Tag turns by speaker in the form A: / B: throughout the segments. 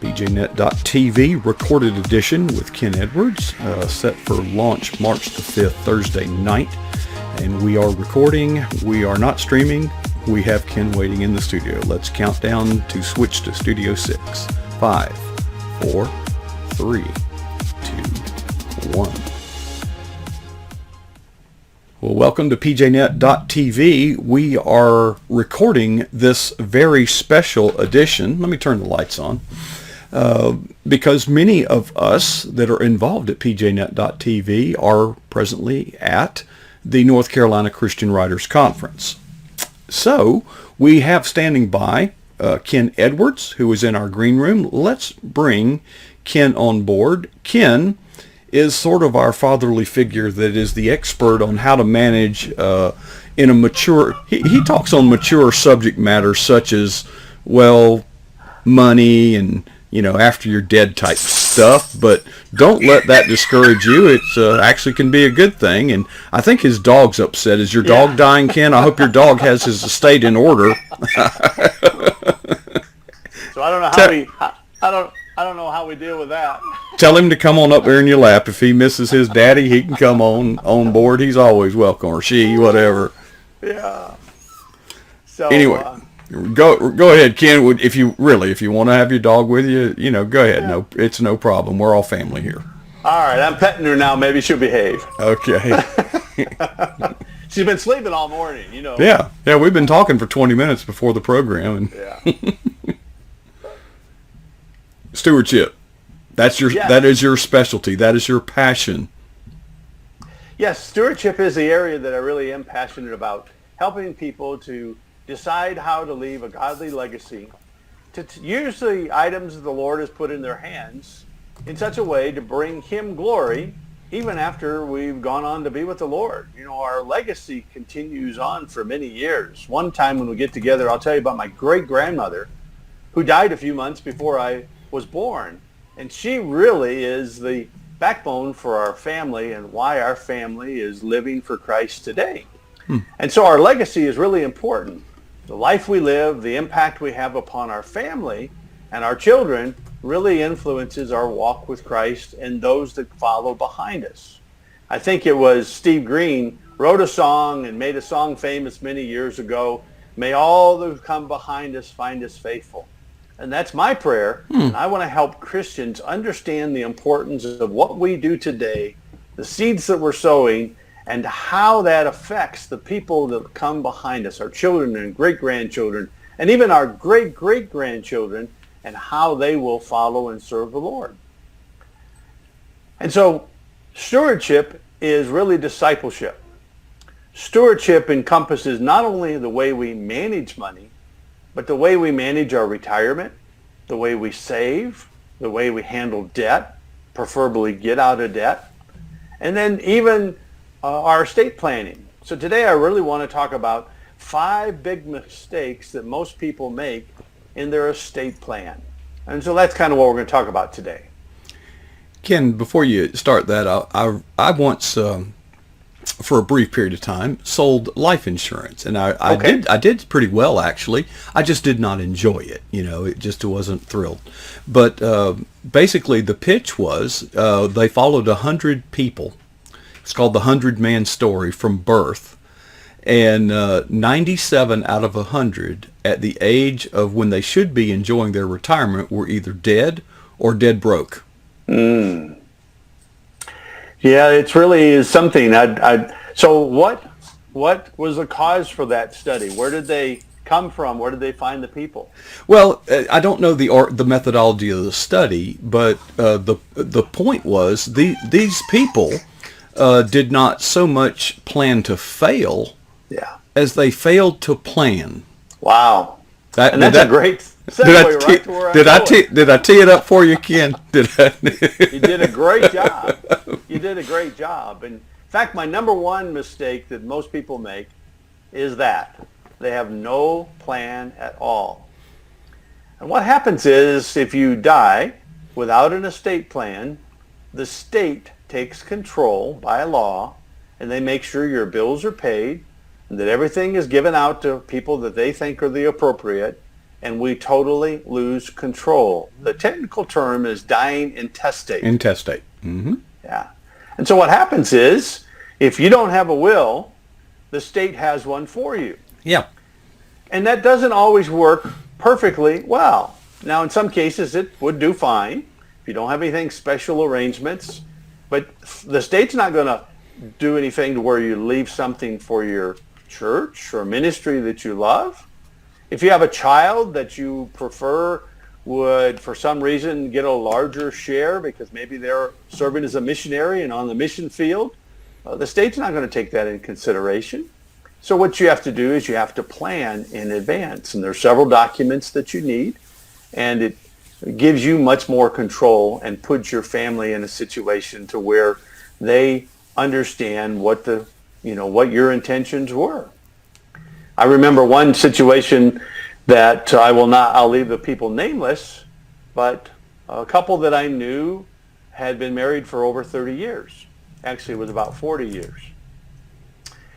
A: PJNet.TV recorded edition with Kenn Edwards, set for launch March the 5th, Thursday night. And we are recording. We are not streaming. We have Kenn waiting in the studio. Let's count down to switch to Studio 6. 5, 4, 3, 2, 1. Well, welcome to PJNet.TV. We are recording this very special edition. Let me turn the lights on. Because many of us that are involved at PJNet.TV are presently at the North Carolina Christian Writers Conference. So we have standing by Kenn Edwards, who is in our green room. Let's bring Kenn on board. Kenn is sort of our fatherly figure that is the expert on how to manage in a mature, he talks on mature subject matters such as, well, money and, you know, after you're dead type stuff, but don't let that discourage you. It's actually can be a good thing. And I think his dog's upset. Is your dog dying, Kenn? I hope your dog has his estate in order.
B: So I don't know how I don't know how we deal with that.
A: Tell him to come on up there in your lap. If he misses his daddy, he can come on board. He's always welcome, or she, whatever.
B: Yeah. So
A: anyway, go ahead, Kenn. If you want to have your dog with you, you know, go ahead. Yeah. No, it's no problem. We're all family here.
B: All right, I'm petting her now. Maybe she'll behave.
A: Okay.
B: She's been sleeping all morning, you know.
A: Yeah. We've been talking for 20 minutes before the program, and stewardship. That is your specialty. That is your passion.
B: Yes, stewardship is the area that I really am passionate about, helping people to decide how to leave a godly legacy, to use the items that the Lord has put in their hands in such a way to bring Him glory, even after we've gone on to be with the Lord. You know, our legacy continues on for many years. One time when we get together, I'll tell you about my great-grandmother, who died a few months before I was born. And she really is the backbone for our family and why our family is living for Christ today. And so our legacy is really important. The life we live, the impact we have upon our family and our children really influences our walk with Christ and those that follow behind us. I think it was Steve Green wrote a song and made a song famous many years ago, "May all who come behind us find us faithful." And that's my prayer. And I want to help Christians understand the importance of what we do today, the seeds that we're sowing, and how that affects the people that come behind us, our children and great-grandchildren, and even our great-great-grandchildren, and how they will follow and serve the Lord. And so stewardship is really discipleship. Stewardship encompasses not only the way we manage money, but the way we manage our retirement, the way we save, the way we handle debt, preferably get out of debt, and then even our estate planning. So today I really want to talk about 5 big mistakes that most people make in their estate plan. And so that's kind of what we're going to talk about today.
A: Kenn, before you start that, I once, for a brief period of time, sold life insurance, and I did pretty well, actually. I just did not enjoy it. You know, it just wasn't thrilled. But basically, the pitch was they followed 100 people. It's called the 100-Man Story from birth, and 97 out of 100 at the age of when they should be enjoying their retirement were either dead or dead broke.
B: Yeah, it really is something. So what was the cause for that study? Where did they come from? Where did they find the people?
A: Well, I don't know the methodology of the study, but the point was these people did not so much plan to fail as they failed to plan.
B: Wow. That's a great segue right to where I'm going.
A: Did I tee it up for you, Kenn?
B: You did a great job. You did a great job. In fact, my number one mistake that most people make is that they have no plan at all. And what happens is if you die without an estate plan, the state takes control by law, and they make sure your bills are paid and that everything is given out to people that they think are the appropriate, and we totally lose control. The technical term is dying intestate.
A: Intestate. Mm-hmm.
B: Yeah. And so what happens is, if you don't have a will, the state has one for you.
A: Yeah.
B: And that doesn't always work perfectly well. Now, in some cases, it would do fine if you don't have anything special arrangements. But the state's not going to do anything to where you leave something for your church or ministry that you love. If you have a child that you prefer would, for some reason, get a larger share because maybe they're serving as a missionary and on the mission field, the state's not going to take that into consideration. So what you have to do is you have to plan in advance. And there are several documents that you need, and it gives you much more control and puts your family in a situation to where they understand what what your intentions were. I remember one situation that I'll leave the people nameless, but a couple that I knew had been married for over 30 years. Actually, it was about 40 years.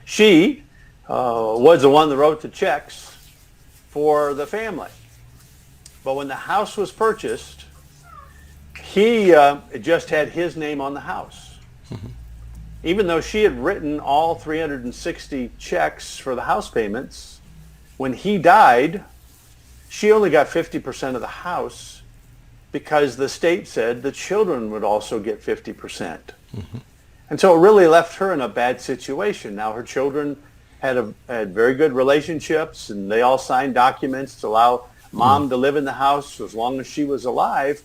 B: She was the one that wrote the checks for the family. But when the house was purchased, he just had his name on the house. Mm-hmm. Even though she had written all 360 checks for the house payments, when he died, she only got 50% of the house because the state said the children would also get 50%. Mm-hmm. And so it really left her in a bad situation. Now her children had very good relationships, and they all signed documents to allow Mom to live in the house as long as she was alive.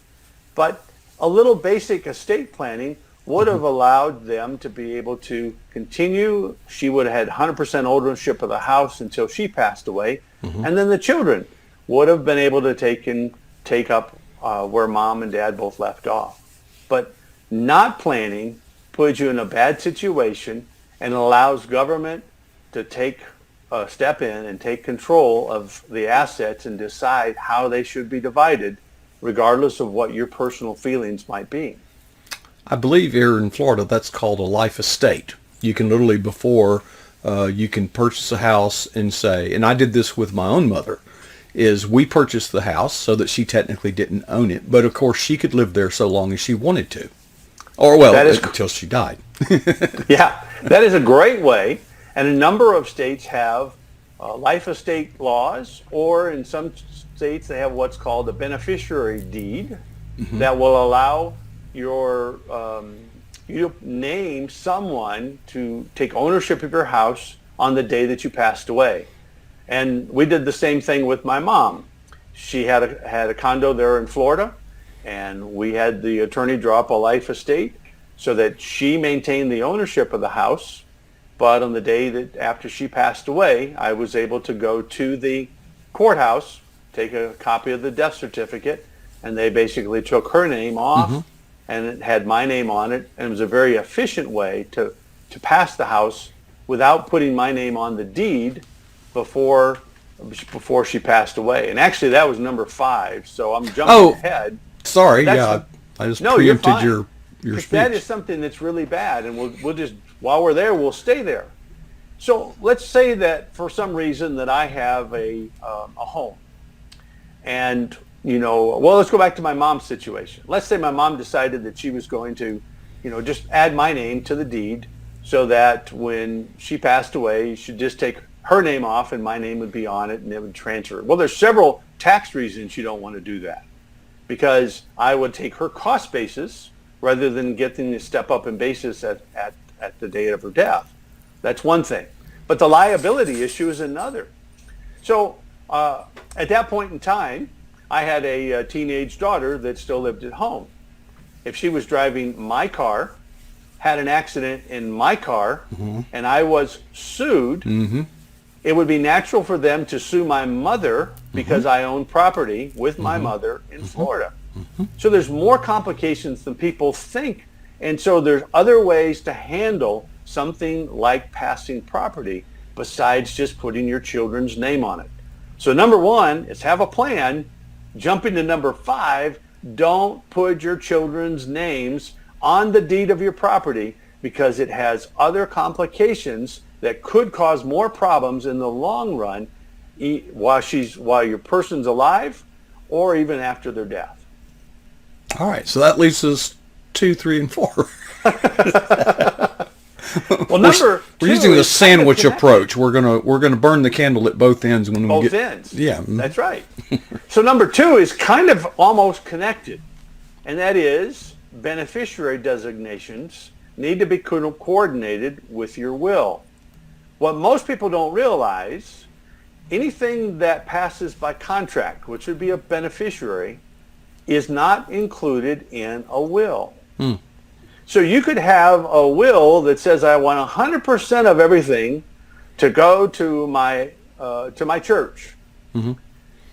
B: But a little basic estate planning would have allowed them to be able to continue. She would have had 100% ownership of the house until she passed away. Mm-hmm. And then the children would have been able to take up where Mom and Dad both left off. But not planning puts you in a bad situation and allows government to step in and take control of the assets and decide how they should be divided, regardless of what your personal feelings might be.
A: I believe here in Florida that's called a life estate. You can literally, before you can purchase a house and say, and I did this with my own mother, is we purchased the house so that she technically didn't own it, but of course she could live there so long as she wanted to. Or until she died.
B: Yeah, that is a great way. And a number of states have life estate laws, or in some states they have what's called a beneficiary deed. Mm-hmm. That will allow you to name someone to take ownership of your house on the day that you passed away. And we did the same thing with my mom. She had a condo there in Florida, and we had the attorney draw up a life estate so that she maintained the ownership of the house. But on the day that after she passed away, I was able to go to the courthouse, take a copy of the death certificate, and they basically took her name off. Mm-hmm. And it had my name on it, and it was a very efficient way to pass the house without putting my name on the deed before she passed away. And actually, that was number 5, so I'm jumping ahead.
A: Sorry, I just preempted your speech.
B: That is something that's really bad, and we'll just, while we're there, we'll stay there. So let's say that for some reason that I have a home, and let's go back to my mom's situation. Let's say my mom decided that she was going to, just add my name to the deed so that when she passed away, you should just take her name off and my name would be on it and it would transfer. Well, there's several tax reasons you don't want to do that, because I would take her cost basis rather than getting to step up in basis at the date of her death. That's one thing. But the liability issue is another. So at that point in time, I had a teenage daughter that still lived at home. If she was driving my car, had an accident in my car, mm-hmm. and I was sued, mm-hmm. it would be natural for them to sue my mother because mm-hmm. I own property with my mm-hmm. mother in mm-hmm. Florida. Mm-hmm. So there's more complications than people think. And so there's other ways to handle something like passing property besides just putting your children's name on it. So number 1 is have a plan. Jumping to number 5, don't put your children's names on the deed of your property because it has other complications that could cause more problems in the long run while your person's alive, or even after their death.
A: All right, so that leaves us 2, 3, and 4.
B: Well,
A: we're using the sandwich approach. We're gonna burn the candle at both ends when we get
B: both ends.
A: Yeah,
B: that's right. So number 2 is kind of almost connected, and that is beneficiary designations need to be coordinated with your will. What most people don't realize, anything that passes by contract, which would be a beneficiary, is not included in a will. So you could have a will that says, I want 100% of everything to go to my church.
A: Mm-hmm.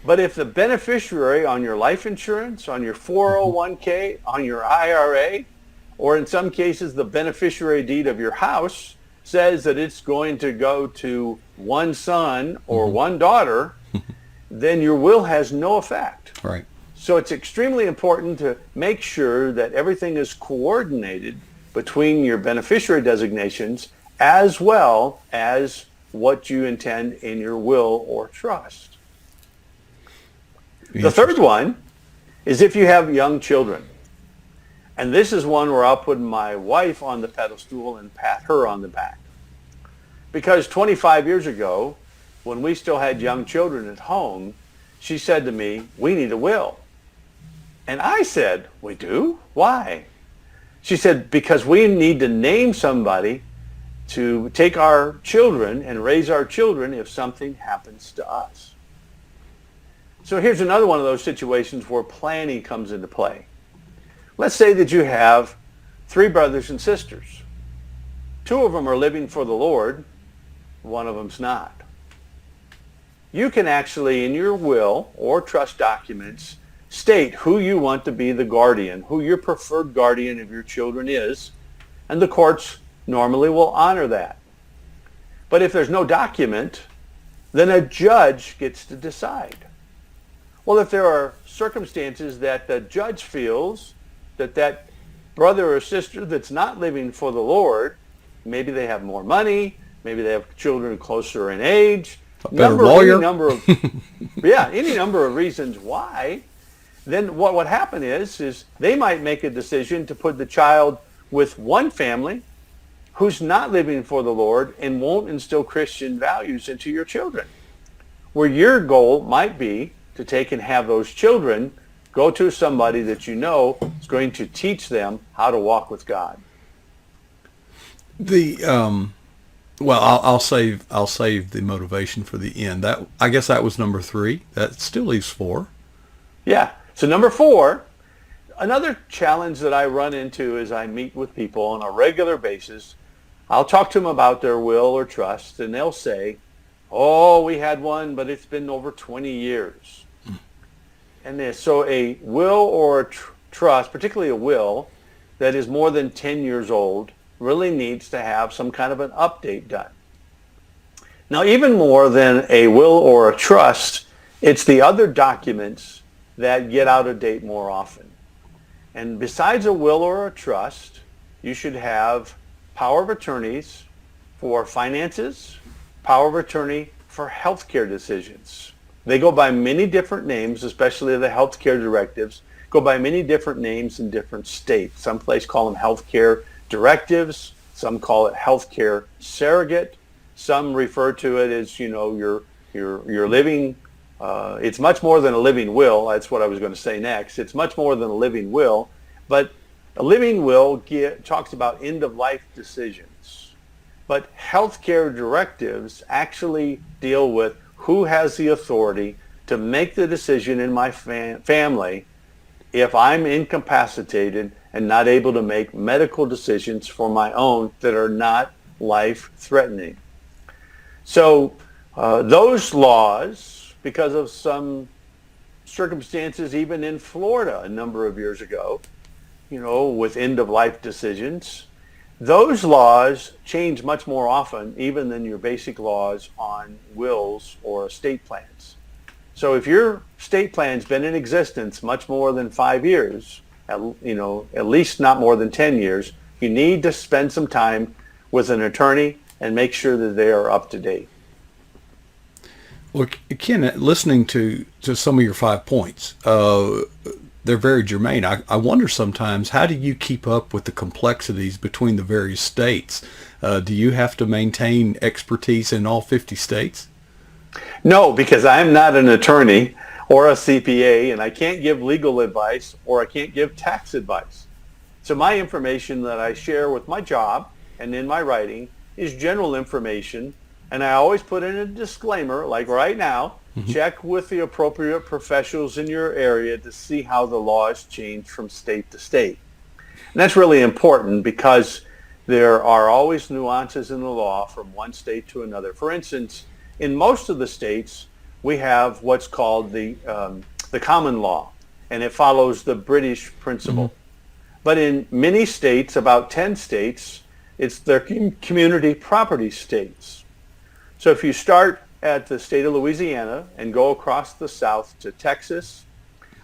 B: But if the beneficiary on your life insurance, on your 401k, on your IRA, or in some cases the beneficiary deed of your house says that it's going to go to one son or one daughter, then your will has no effect.
A: Right.
B: So it's extremely important to make sure that everything is coordinated between your beneficiary designations as well as what you intend in your will or trust. The third one is if you have young children. And this is one where I'll put my wife on the pedestal and pat her on the back. Because 25 years ago, when we still had young children at home, she said to me, we need a will. And I said, we do? Why? She said, because we need to name somebody to take our children and raise our children if something happens to us. So here's another one of those situations where planning comes into play. Let's say that you have 3 brothers and sisters. 2 of them are living for the Lord. 1 of them's not. You can actually, in your will or trust documents, state who you want to be the guardian, who your preferred guardian of your children is, and the courts normally will honor that. But if there's no document, then a judge gets to decide. Well, if there are circumstances that the judge feels that brother or sister that's not living for the Lord, maybe they have more money, maybe they have children closer in age,
A: any number
B: of reasons why, then what would happen is they might make a decision to put the child with one family who's not living for the Lord and won't instill Christian values into your children. Where your goal might be to take and have those children go to somebody that you know is going to teach them how to walk with God.
A: I'll save the motivation for the end. I guess that was number 3. That still leaves 4.
B: Yeah. So number 4, another challenge that I run into as I meet with people on a regular basis, I'll talk to them about their will or trust, and they'll say, oh, we had one, but it's been over 20 years. And so a will or a trust, particularly a will that is more than 10 years old, really needs to have some kind of an update done. Now, even more than a will or a trust, it's the other documents that get out of date more often. And besides a will or a trust, you should have power of attorneys for finances, power of attorney for healthcare decisions. They go by many different names, especially the healthcare directives, go by many different names in different states. Some places call them healthcare directives. Some call it healthcare surrogate. Some refer to it as, your living. It's much more than a living will. That's what I was going to say next. It's much more than a living will, but a living will talks about end-of-life decisions. But healthcare directives actually deal with who has the authority to make the decision in my family if I'm incapacitated and not able to make medical decisions for my own that are not life-threatening. So those laws, because of some circumstances even in Florida a number of years ago, with end-of-life decisions, those laws change much more often even than your basic laws on wills or estate plans. So if your estate plan's been in existence much more than 5 years, at least not more than 10 years, you need to spend some time with an attorney and make sure that they are up to date.
A: Well, Ken, listening to some of your 5 points, they're very germane. I wonder sometimes, how do you keep up with the complexities between the various states? Do you have to maintain expertise in all 50 states?
B: No, because I'm not an attorney or a CPA, and I can't give legal advice or I can't give tax advice. So my information that I share with my job and in my writing is general information, and I always put in a disclaimer, like right now, check with the appropriate professionals in your area to see how the laws change from state to state. And that's really important because there are always nuances in the law from one state to another. For instance, in most of the states, we have what's called the common law, and it follows the British principle. But in many states, about 10 states, it's their community property states. So if you start at the state of Louisiana and go across the south to Texas,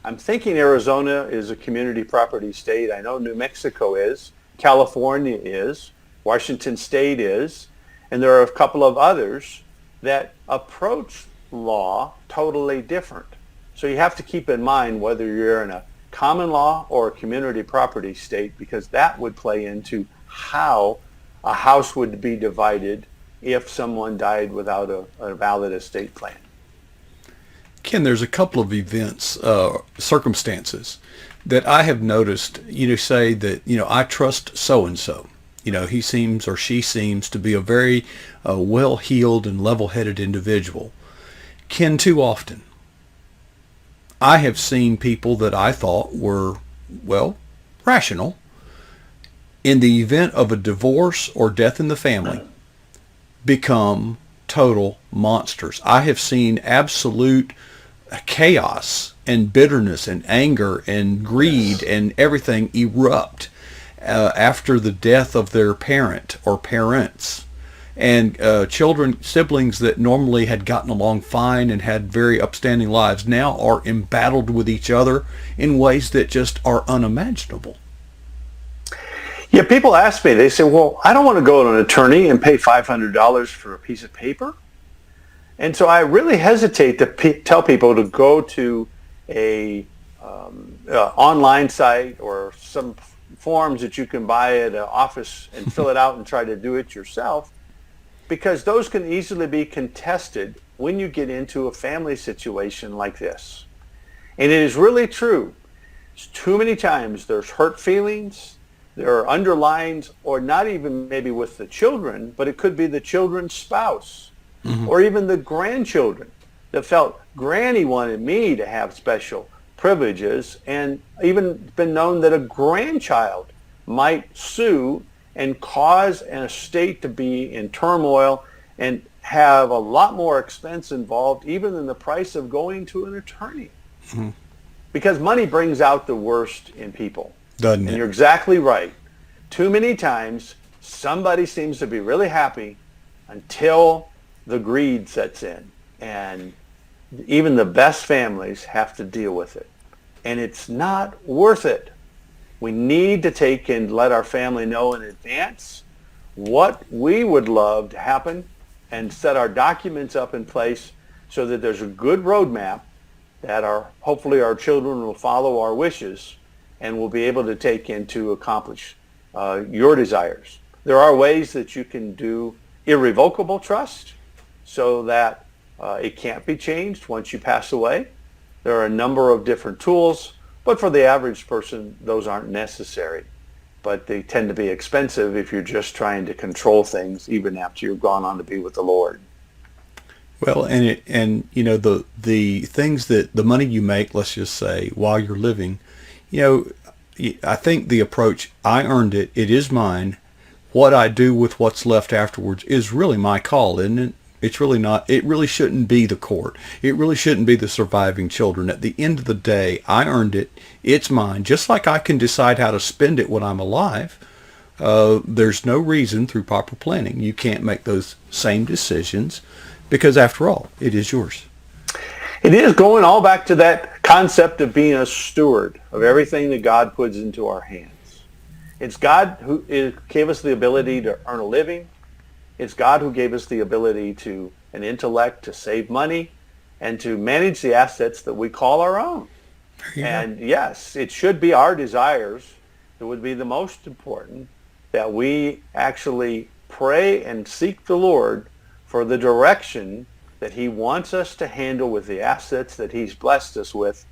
B: I'm thinking Arizona is a community property state. I know New Mexico is, California is, Washington State is, and there are a couple of others that approach law totally different. So you have to keep in mind whether you're in a common law or a community property state, because that would play into how a house would be divided if someone died without a valid estate plan.
A: Ken, there's a couple of events, circumstances that I have noticed, say that, I trust so-and-so. He seems or she seems to be a very well-heeled and level-headed individual. Ken, too often, I have seen people that I thought were, rational. In the event of a divorce or death in the family, become total monsters. I have seen absolute chaos and bitterness and anger and greed and everything erupt after the death of their parent or parents. And children, siblings that normally had gotten along fine and had very upstanding lives now are embattled with each other in ways that just are unimaginable.
B: Yeah, people ask me, they say, well, I don't want to go to an attorney and pay $500 for a piece of paper. And so I really hesitate to tell people to go to a online site or some forms that you can buy at an office and fill it out and try to do it yourself, because those can easily be contested when you get into a family situation like this. And it is really true. Too many times there's hurt feelings, there are underlines, or not even maybe with the children, but it could be the children's spouse, or even the grandchildren that felt granny wanted me to have special privileges, and even been known that a grandchild might sue and cause an estate to be in turmoil and have a lot more expense involved even in the price of going to an attorney. Because money brings out the worst in people.
A: Doesn't it?
B: And you're exactly right. Too many times somebody seems to be really happy until the greed sets in. And even the best families have to deal with it. And it's not worth it. We need to take and let our family know in advance what we would love to happen and set our documents up in place so that there's a good roadmap that hopefully our children will follow our wishes and will be able to take in to accomplish your desires. There are ways that you can do irrevocable trust so that it can't be changed once you pass away. There are a number of different tools, but for the average person, those aren't necessary. But they tend to be expensive if you're just trying to control things even after you've gone on to be with the Lord.
A: Well, the things that the money you make, let's just say, while you're living, I think the approach, I earned it, it is mine. What I do with what's left afterwards is really my call, isn't it? It's really not. It really shouldn't be the court. It really shouldn't be the surviving children. At the end of the day, I earned it. It's mine. Just like I can decide how to spend it when I'm alive, there's no reason through proper planning you can't make those same decisions, because after all, it is yours.
B: It is going all back to that concept of being a steward of everything that God puts into our hands. It's God who gave us the ability to earn a living. It's God who gave us the ability to an intellect to save money. and to manage the assets that we call our own. And yes, it should be our desires that would be the most important, that we actually pray and seek the Lord for the direction that he wants us to handle with the assets that he's blessed us with,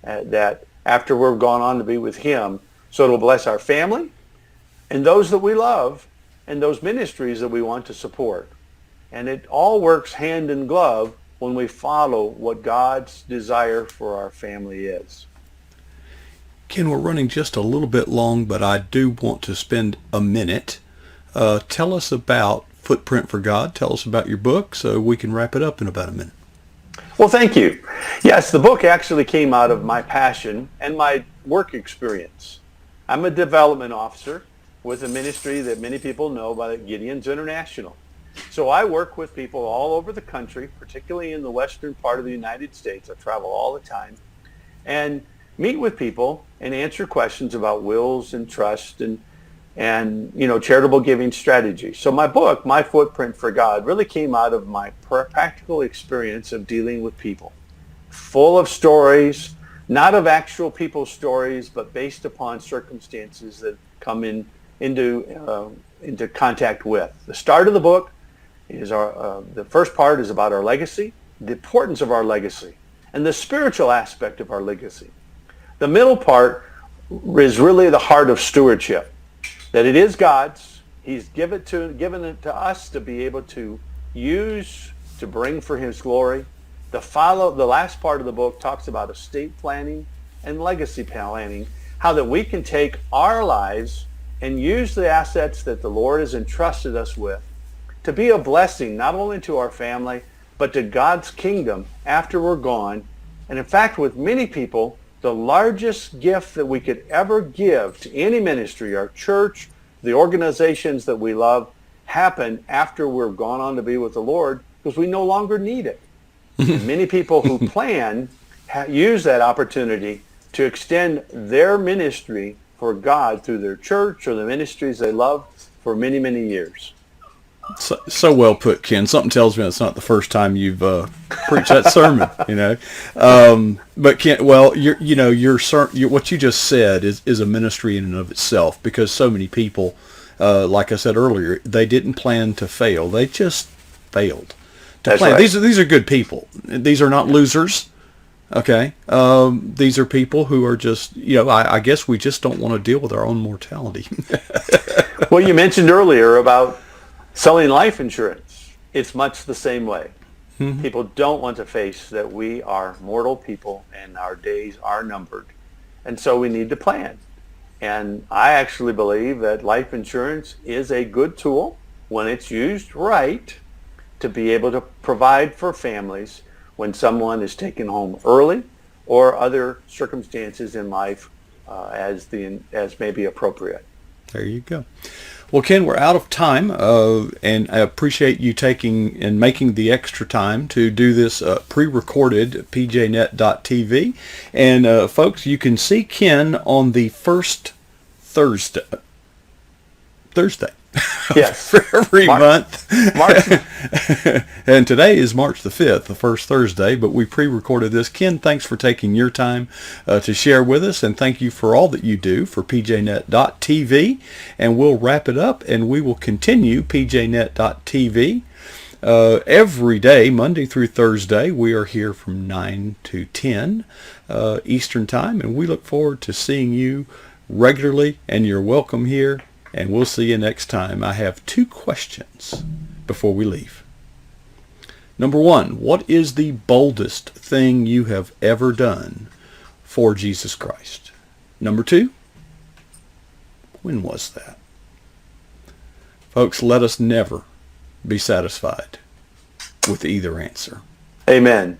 B: that after we've gone on to be with him, so it'll bless our family and those that we love and those ministries that we want to support. And it all works hand in glove when we follow what God's desire for our family is.
A: Ken, we're running just a little bit long, but I do want to spend a minute. Tell us about Footprint for God. Tell us about your book so we can wrap it up in about a minute.
B: Well, thank you. Yes, the book actually came out of my passion and my work experience. I'm a development officer with a ministry that many people know by Gideon's International. So I work with people all over the country, particularly in the western part of the United States. I travel all the time and meet with people and answer questions about wills and trust and charitable giving strategies. So my book, My Footprint for God, really came out of my practical experience of dealing with people, full of stories, not of actual people's stories, but based upon circumstances that come into contact with. The start of the book is the first part is about our legacy, the importance of our legacy, and the spiritual aspect of our legacy. The middle part is really the heart of stewardship, that it is God's. He's given it to us to be able to use to bring for his glory. The last part of the book talks about estate planning and legacy planning, how that we can take our lives and use the assets that the Lord has entrusted us with to be a blessing not only to our family, but to God's kingdom after we're gone. And in fact, with many people, the largest gift that we could ever give to any ministry, our church, the organizations that we love, happen after we're gone on to be with the Lord because we no longer need it. And many people who plan use that opportunity to extend their ministry for God through their church or the ministries they love for many, many years.
A: So well put, Ken. Something tells me it's not the first time you've preached that sermon. But Ken, well, what you just said is a ministry in and of itself, because so many people, like I said earlier, they didn't plan to fail; they just failed to plan. Right. These are good people. These are not losers. Okay, these are people who are just, I guess we just don't want to deal with our own mortality.
B: Well, you mentioned earlier about selling life insurance. It's much the same way. Mm-hmm. People don't want to face that we are mortal people and our days are numbered. And so we need to plan. And I actually believe that life insurance is a good tool when it's used right to be able to provide for families when someone is taken home early or other circumstances in life as may be appropriate.
A: There you go. Well, Ken, we're out of time, and I appreciate you taking and making the extra time to do this pre-recorded pjnet.tv. And folks, you can see Ken on the first Thursday.
B: Yes.
A: For every month. And today is March the 5th, the first Thursday, but we pre-recorded this. Ken, thanks for taking your time to share with us, and thank you for all that you do for pjnet.tv. And we'll wrap it up, and we will continue pjnet.tv. Every day, Monday through Thursday, we are here from 9 to 10 Eastern Time, and we look forward to seeing you regularly, and you're welcome here. And we'll see you next time. I have 2 questions before we leave. Number 1, what is the boldest thing you have ever done for Jesus Christ? Number 2, when was that? Folks, let us never be satisfied with either answer.
B: Amen.